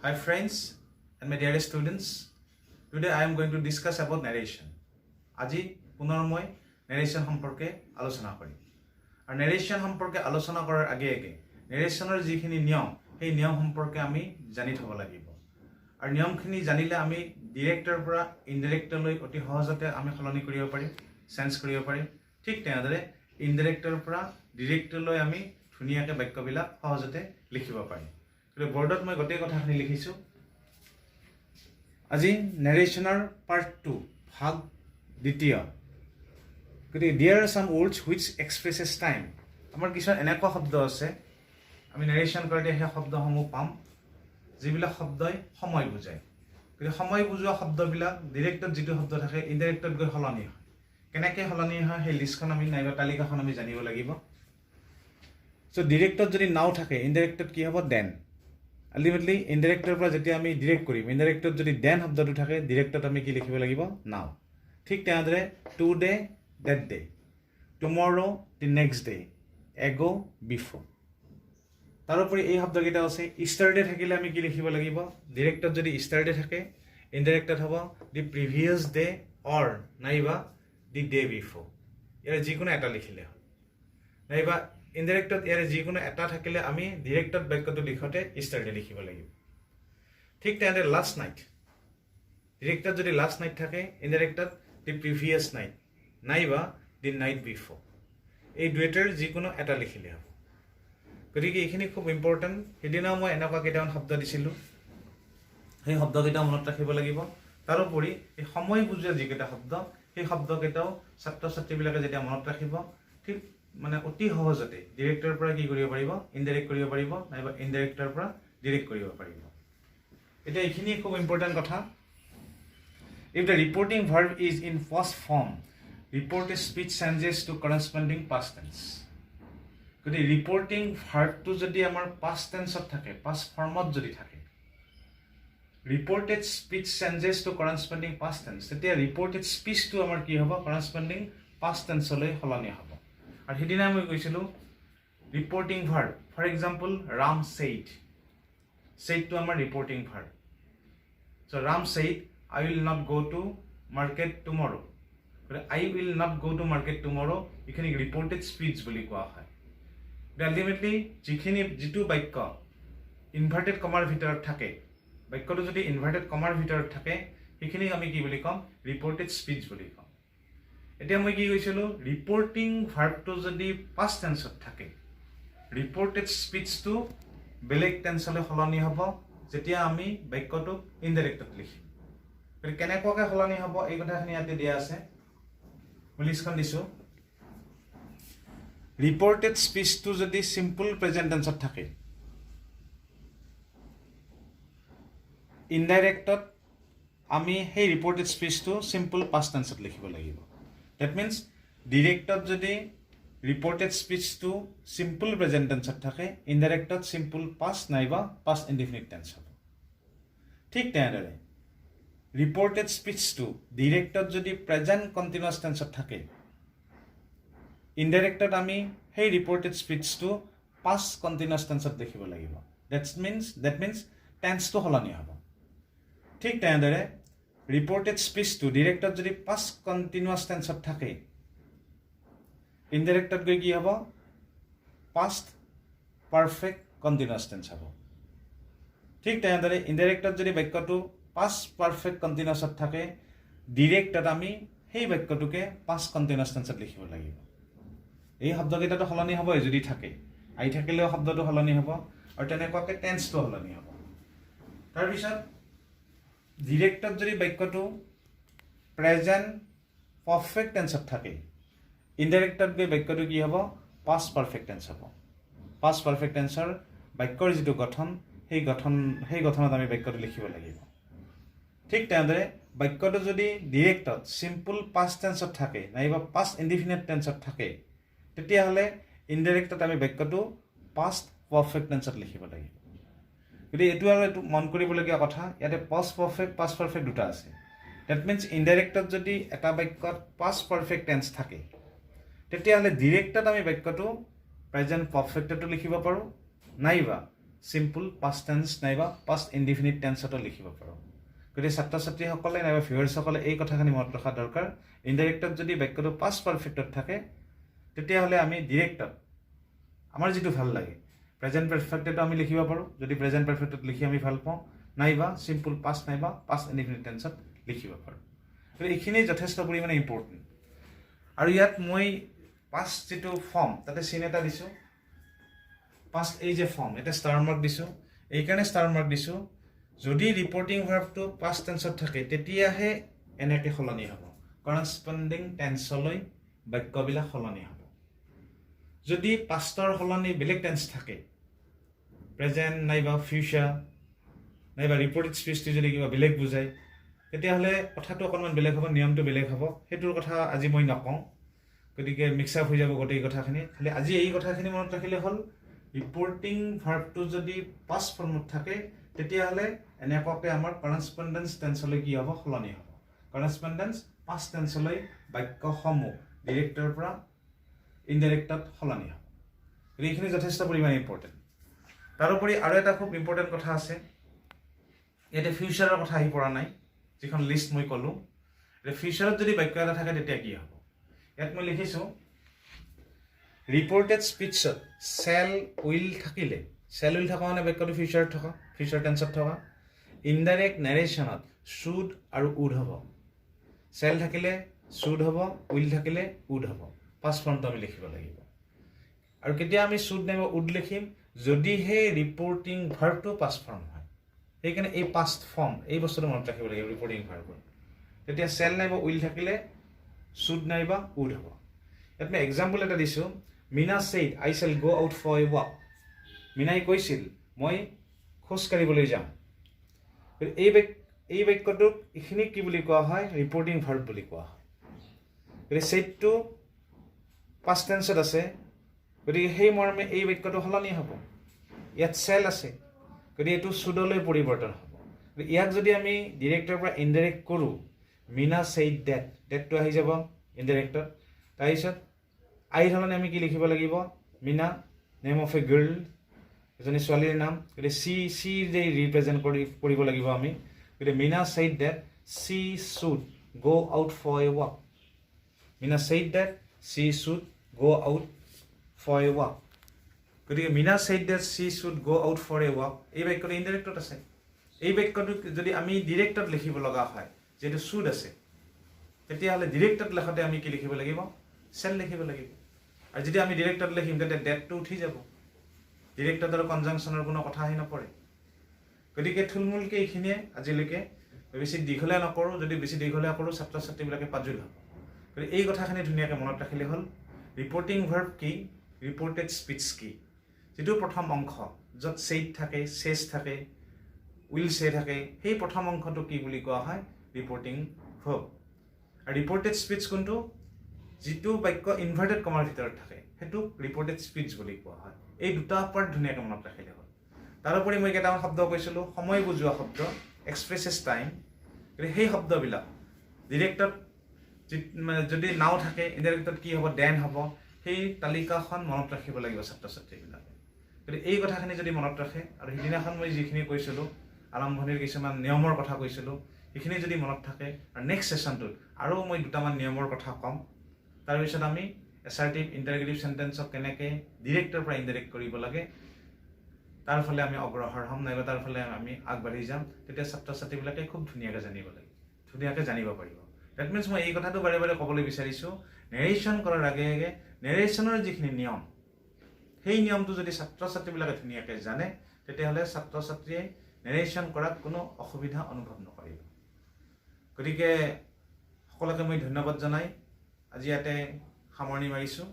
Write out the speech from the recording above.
Hi friends and my dear students. Today I am going to discuss about narration. আজি পুনৰ মই narration সম্পৰ্কে আলোচনা কৰিম। আৰু narration সম্পৰ্কে আলোচনা কৰাৰ আগে narrationৰ যিখিনি নিয়ম সেই নিয়ম সম্পৰ্কে আমি জানি থব লাগিব। আৰু নিয়মখিনি জানিলে আমি ডিৰেক্টৰ পৰা ইনডাইৰেক্টলৈ অতি সহজতে আমি সলনি কৰিব পাৰিম, চেঞ্জ কৰিব পাৰিম। ঠিক তেনেদৰে ইনডাইৰেক্টৰ পৰা ডিৰেক্টলৈ আমি ধুনীয়াকৈ বাক্যবিলাক সহজতে লিখিব পাৰিম। বৰ্ডত মই গোটেই কথাখিনি লিখিছোঁ। আজি নেৰেশ্যনৰ পাৰ্ট 2 ভাগ দ্বিতীয়। গতিকে there are some words which expresses time. আমাৰ কিছুমান এনেকুৱা শব্দ আছে আমি নেৰেশ্যন কৰোঁতে সেই শব্দসমূহ পাম যিবিলাক শব্দই সময় বুজায়। গতিকে সময় বুজোৱা শব্দবিলাক ডিৰেক্টত যিটো শব্দ থাকে ইনডাইৰেক্টত গৈ সলনি হয়। কেনেকৈ সলনি হয় সেই লিষ্টখন আমি নাইবা তালিকাখন আমি জানিব লাগিব। চ' ডিৰেক্টত যদি নাও থাকে ইনডাইৰেক্টত কি হ'ব? দেন। আল্টিমেটলি ইনডাইৰেক্টৰ পৰা যেতিয়া আমি ডিৰেক্ট কৰিম ইনডাইৰেক্টত যদি দেন শব্দটো থাকে ডিৰেক্টত আমি কি লিখিব লাগিব? নাও। ঠিক তেনেদৰে today date day, tomorrow' the next day, ago' before. তাৰোপৰি এই শব্দকেইটা আছে ইষ্টাৰডে থাকিলে আমি কি লিখিব লাগিব? ডিৰেক্টত যদি ইষ্টাৰডে থাকে ইনডাইৰেক্টত হ'ব দি প্ৰিভিয়াছ ডে অৰ নাইবা দি ডে বিফৰ। ইয়াৰে যিকোনো এটা লিখিলে হ'ল। নাইবা ইনডাইৰেক্টত ইয়াৰে যিকোনো এটা থাকিলে আমি ডিৰেক্টত বাক্যটো লিখোঁতে ইষ্টাৰডে লিখিব লাগিব। ঠিক তেনেদৰে লাষ্ট নাইট, ডিৰেক্টত যদি লাষ্ট নাইট থাকে ইনডাইৰেক্টত দি প্ৰিভিয়াছ নাইট নাইবা দি নাইট বিফৰ। এই দুয়োটাৰ যিকোনো এটা লিখিলে হ'ব। গতিকে এইখিনি খুব ইম্পৰ্টেণ্ট। সেইদিনাও মই এনেকুৱা কেইটামান শব্দ দিছিলোঁ, সেই শব্দকেইটাও মনত ৰাখিব লাগিব। তাৰোপৰি এই সময় বুজোৱা যিকেইটা শব্দ সেই শব্দকেইটাও ছাত্ৰ ছাত্ৰীবিলাকে যেতিয়া মনত ৰাখিব ঠিক মানে অতি সহজতে ডিৰেক্টৰ পৰা কি কৰিব পাৰিব? ইনডাইৰেক্ট কৰিব পাৰিব নাইবা ইনডাইৰেক্টৰ পৰা ডিৰেক্ট কৰিব পাৰিব। এতিয়া এইখিনি খুব ইম্পৰ্টেণ্ট কথা। If the reporting verb is in first form reported speech changes to corresponding past tense. গতিকে ৰিপৰ্টিং ভাৰ্বটো যদি আমাৰ পাষ্ট টেন্সত থাকে, পাষ্ট ফৰ্মত যদি থাকে, reported speech changes to corresponding past tense, তেতিয়া ৰিপৰ্টেড স্পীচটো আমাৰ কি হ'ব? কৰেছপণ্ডিং পাষ্ট টেন্সলৈ সলনি হ'ব। আৰু সেইদিনা মই কৈছিলোঁ reporting verb, for example Ram said, ছেইডটো আমাৰ reporting verb. So' Ram said I will not go' to market tomorrow'. গতিকে I will not go' to market tomorrow' এইখিনিক ৰিপৰ্টেড স্পীচ বুলি কোৱা হয়। আল্টিমেটলি যিটো বাক্য ইনভাৰ্টেড কমাৰ ভিতৰত থাকে, বাক্যটো যদি ইনভাৰ্টেড কমাৰ ভিতৰত থাকে সেইখিনিক আমি কি বুলি ক'ম? ৰিপৰ্টেড স্পীচ বুলি ক'ম। এতিয়া মই কি কৈছিলোঁ ৰিপৰ্টিং ভাৰ্বটো যদি পাষ্ট টেন্সত থাকে ৰিপৰ্টেড স্পীচটো বেলেগ টেন্সলৈ সলনি হ'ব যেতিয়া আমি বাক্যটো ইনডাইৰেক্টত লিখিম। গতিকে কেনেকুৱাকৈ সলনি হ'ব এই কথাখিনি ইয়াতে দিয়া আছে, মই লিষ্টখন দিছোঁ। ৰিপৰ্টেড স্পীচটো যদি চিম্পল প্ৰেজেণ্ট টেন্সত থাকে ইনডাইৰেক্টত আমি সেই ৰিপৰ্টেড স্পীচটো চিম্পল পাষ্ট টেন্সত লিখিব লাগিব। ডেট মিনছ ডিৰেক্টত যদি ৰিপৰ্টেড স্পীচটো চিম্পল প্ৰেজেণ্ট টেন্সত থাকে ইনডাইৰেক্টত চিম্পল পাষ্ট নাইবা পাষ্ট ইনডিফিনিট টেন্স হ'ব। ঠিক তেনেদৰে ৰিপৰ্টেড স্পীচটো ডিৰেক্টত যদি প্ৰেজেণ্ট কণ্টিনিউৱাছ টেন্সত থাকে ইনডাইৰেক্টত আমি সেই ৰিপৰ্টেড স্পীচটো পাষ্ট কণ্টিনিউৱাছ টেন্সত লিখিব লাগিব। ডেট মিনছ টেন্সটো সলনি হ'ব। ঠিক তেনেদৰে ৰিপৰ্টেড স্পীচটো ডিৰেক্টত যদি পাষ্ট কণ্টিনিউৱাছ টেন্সত থাকে ইনডাইৰেক্টত গৈ কি হ'ব? পাষ্ট পাৰফেক্ট কণ্টিনিউৱাছ টেন্স হ'ব। ঠিক তেনেদৰে ইনডাইৰেক্টত যদি বাক্যটো পাষ্ট পাৰফেক্ট কণ্টিনিউৱাছত থাকে ডিৰেক্টত আমি সেই বাক্যটোকে পাষ্ট কণ্টিনিউৱাছ টেন্সত লিখিব লাগিব। এই শব্দকেইটাটো সলনি হ'বই যদি থাকে, আহি থাকিলেও শব্দটো সলনি হ'ব আৰু তেনেকুৱাকৈ টেন্সটো সলনি হ'ব। তাৰপিছত ডিৰেক্টত যদি বাক্যটো প্ৰেজেণ্ট পাৰফেক্ট টেন্সত থাকে ইনডাইৰেক্টত গৈ বাক্যটো কি হ'ব? পাষ্ট পাৰফেক্ট টেন্স হ'ব। পাষ্ট পাৰফেক্ট টেন্সৰ বাক্যৰ যিটো গঠন সেই গঠনত আমি বাক্যটো লিখিব লাগিব। ঠিক তেনেদৰে বাক্যটো যদি ডিৰেক্টত চিম্পল পাষ্ট টেন্সত থাকে নাইবা পাষ্ট ইনডিফিনিট টেন্সত থাকে তেতিয়াহ'লে ইনডাইৰেক্টত আমি বাক্যটো পাষ্ট পাৰফেক্ট টেন্সত লিখিব লাগিব। গতিকে এইটো আৰু এইটো মন কৰিবলগীয়া কথা, ইয়াতে পাষ্ট পাৰফেক্ট দুটা আছে। ডেট মিনছ ইনডাইৰেক্টত যদি এটা বাক্যত পাষ্ট পাৰফেক্ট টেন্স থাকে তেতিয়াহ'লে ডিৰেক্টত আমি বাক্যটো প্ৰেজেণ্ট পাৰফেক্টতো লিখিব পাৰোঁ নাইবা সিম্পল পাষ্ট টেন্স নাইবা পাষ্ট ইনডিফিনিট টেন্সতো লিখিব পাৰোঁ গতিকে ছাত্ৰ ছাত্ৰীসকলে নাইবা ভিউৱাৰ্ছসকলে এই কথাখিনি মনত ৰখা দৰকাৰ ইনডাইৰেক্টত যদি বাক্যটো পাষ্ট পাৰফেক্টত থাকে তেতিয়াহ'লে আমি ডিৰেক্টত আমাৰ যিটো ভাল লাগে প্ৰেজেণ্ট পাৰফেক্টতো আমি লিখিব পাৰোঁ যদি প্ৰেজেণ্ট পাৰফেক্টত লিখি আমি ভাল পাওঁ নাইবা সিম্পল পাষ্ট নাইবা পাষ্ট ইনডিফিনিট টেন্সত লিখিব পাৰোঁ গতিকে এইখিনি যথেষ্ট পৰিমাণে ইম্পৰ্টেণ্ট আৰু ইয়াত মই পাষ্ট যিটো ফৰ্ম তাতে চিন এটা দিছোঁ পাষ্ট এই যে ফৰ্ম এটা ষ্টাৰ মাৰ্ক দিছোঁ এইকাৰণে ষ্টাৰ মাৰ্ক দিছোঁ যদি ৰিপৰ্টিং ভাৰ্বটো পাষ্ট টেন্সত থাকে তেতিয়াহে এনেকৈ সলনি হ'ব কৰাস্পণ্ডিং টেন্সলৈ বাক্যবিলাক সলনি হ'ব যদি পাষ্টৰ সলনি বেলেগ টেন্স থাকে প্ৰেজেণ্ট নাইবা ফিউচাৰ নাইবা ৰিপৰ্টেড স্পীচটো যদি কিবা বেলেগ বুজায় তেতিয়াহ'লে কথাটো অকণমান বেলেগ হ'ব নিয়মটো বেলেগ হ'ব সেইটোৰ কথা আজি মই নকওঁ গতিকে মিক্স আপ হৈ যাব গোটেই কথাখিনি খালি আজি এই কথাখিনি মনত ৰাখিলে হ'ল ৰিপৰ্টিং ভাৰ্বটো যদি পাষ্ট ফৰ্মত থাকে তেতিয়াহ'লে এনেকুৱাকৈ আমাৰ কৰাস্পণ্ডেঞ্চ টেন্সলৈ কি হ'ব সলনি হ'ব কৰাস্পণ্ডেঞ্চ পাষ্ট টেন্সলৈ বাক্যসমূহ ডিৰেক্টৰ পৰা ইনডাইৰেক্টত সলনি হ'ব গতিকে এইখিনি যথেষ্ট পৰিমাণে ইম্পৰ্টেণ্ট তাৰোপৰি আৰু এটা খুব ইম্পৰ্টেণ্ট কথা আছে ইয়াতে ফিউচাৰৰ কথা আহি পৰা নাই যিখন লিষ্ট মই ক'লোঁ এতিয়া ফিউচাৰত যদি বাক্য এটা থাকে তেতিয়া কি হ'ব ইয়াত মই লিখিছোঁ ৰিপৰ্টেড স্পীচত চেল উইল থাকিলে চেল উইল থকা মানে বাক্যটো ফিউচাৰত থকা ফিউচাৰ টেন্সত থকা ইনডাইৰেক্ট নেৰেশ্যনত শুড আৰু উড হ'ব চেল থাকিলে শুড হ'ব উইল থাকিলে উড হ'ব পাষ্ট ফৰ্মটো আমি লিখিব লাগিব আৰু কেতিয়া আমি শুড নাইবা উড লিখিম যদিহে ৰিপৰ্টিং ভাৰ্বটো পাষ্ট ফৰ্ম হয় সেইকাৰণে এই পাষ্ট ফৰ্ম এই বস্তুটো মনত ৰাখিব লাগিব ৰিপৰ্টিং ভাৰ্বত তেতিয়া চেল নাইবা উইল থাকিলে শুড নাইবা উড হ'ব ইয়াত মই এক্সাম্পল এটা দিছোঁ মিনা ছেইড আই শ্বেল গ' আউট ফৰ এ ৱাক মিনাই কৈছিল মই খোজ কাঢ়িবলৈ যাম এই বাক্যটোক এইখিনি কি বুলি কোৱা হয় ৰিপৰ্টিং ভাৰ্ব বুলি কোৱা হয় গতিকে ছেইডটো পাষ্ট টেন্সত আছে গতিকে সেই মৰ্মে এই বাক্যটো সলনি হ'ব ইয়াত চেল আছে গতিকে এইটো শুডলৈ পৰিৱৰ্তন হ'ব ইয়াক যদি আমি ডিৰেক্টৰ পৰা ইনডাইৰেক্ট কৰোঁ মিনা ছেইড ডেটটো আহি যাব ইনডাইৰেক্টত তাৰপিছত আইৰ সলনি আমি কি লিখিব লাগিব Meena name of a girl এজনী ছোৱালীৰ নাম গতিকে চি যে ৰিপ্ৰেজেণ্ট কৰিব লাগিব আমি গতিকে Meena said that she should go' out for a walk Meena said that she should go' out for a walk গতিকে Meena said that she should go' out for a walk এই বাক্যটো ইনডাইৰেক্টত আছে এই বাক্যটো যদি আমি ডিৰেক্টত লিখিব লগা হয় যিহেতু শুড আছে তেতিয়াহ'লে ডিৰেক্টত লেখোঁতে আমি কি লিখিব লাগিব চেল লিখিব লাগিব আৰু যদি আমি ডিৰেক্টত লিখিম তেতিয়া ডেটটো উঠি যাব ডিৰেক্টত আৰু কনজাংচনৰ কোনো কথা আহি নপৰে গতিকে থুলমূলকৈ এইখিনিয়ে আজিলৈকে বেছি দীঘলীয়া নকৰোঁ যদি বেছি দীঘলীয়া কৰোঁ ছাত্ৰ ছাত্ৰীবিলাকে পাজুল হ'ব গতিকে এই কথাখিনি ধুনীয়াকৈ মনত ৰাখিলে হ'ল ৰিপৰ্টিং ভাৰ্ব কি ৰিপৰ্টেড স্পীচ কি যিটো প্ৰথম অংশ য'ত ছেইড থাকে চেছ থাকে উইল চে থাকে সেই প্ৰথম অংশটো কি বুলি কোৱা হয় ৰিপৰ্টিং ভাৰ্ব আৰু ৰিপৰ্টেড স্পীচ কোনটো যিটো বাক্য ইনভাৰ্টেড কমাৰ ভিতৰত থাকে সেইটো ৰিপৰ্টেড স্পীচ বুলি কোৱা হয় এই দুটা পাৰ্ট ধুনীয়াকৈ মনত ৰাখিলে হ'ল তাৰোপৰি মই কেইটামান শব্দ কৈছিলোঁ সময় বুজোৱা শব্দ এক্সপ্ৰেছেছ টাইম গতিকে সেই শব্দবিলাক ডিৰেক্টত যদি নাও থাকে ইনডাইৰেক্টত কি হ'ব ডেন হ'ব সেই তালিকাখন মনত ৰাখিব লাগিব ছাত্ৰ ছাত্ৰীবিলাকে গতিকে এই কথাখিনি যদি মনত ৰাখে আৰু সিদিনাখন মই যিখিনি কৈছিলোঁ আৰম্ভণিৰ কিছুমান নিয়মৰ কথা কৈছিলোঁ সেইখিনি যদি মনত থাকে আৰু নেক্সট ছেশ্যনটোত আৰু মই দুটামান নিয়মৰ কথা ক'ম তাৰপিছত আমি এছাৰ্টিভ ইণ্টাৰগেটিভ চেণ্টেন্সক কেনেকৈ ডিৰেক্টৰ পৰা ইনডাইৰেক্ট কৰিব লাগে তাৰ ফালে আমি অগ্ৰসৰ হ'ম নাইবা তাৰ ফালে আমি আগবাঢ়ি যাম তেতিয়া ছাত্ৰ ছাত্ৰীবিলাকে খুব ধুনীয়াকৈ জানিব পাৰিব ডেট মিনছ মই এই কথাটো বাৰে বাৰে ক'বলৈ বিচাৰিছোঁ নেৰেশ্যন কৰাৰ আগে আগে নেৰেশ্যনৰ যিখিনি নিয়ম সেই নিয়মটো যদি ছাত্ৰ ছাত্ৰীবিলাকে ধুনীয়াকৈ জানে তেতিয়াহ'লে ছাত্ৰ ছাত্ৰীয়ে নেৰেশ্যন কৰাত কোনো অসুবিধা অনুভৱ নকৰিব গতিকে সকলোকে মই ধন্যবাদ জনাই আজি ইয়াতে সামৰণি মাৰিছোঁ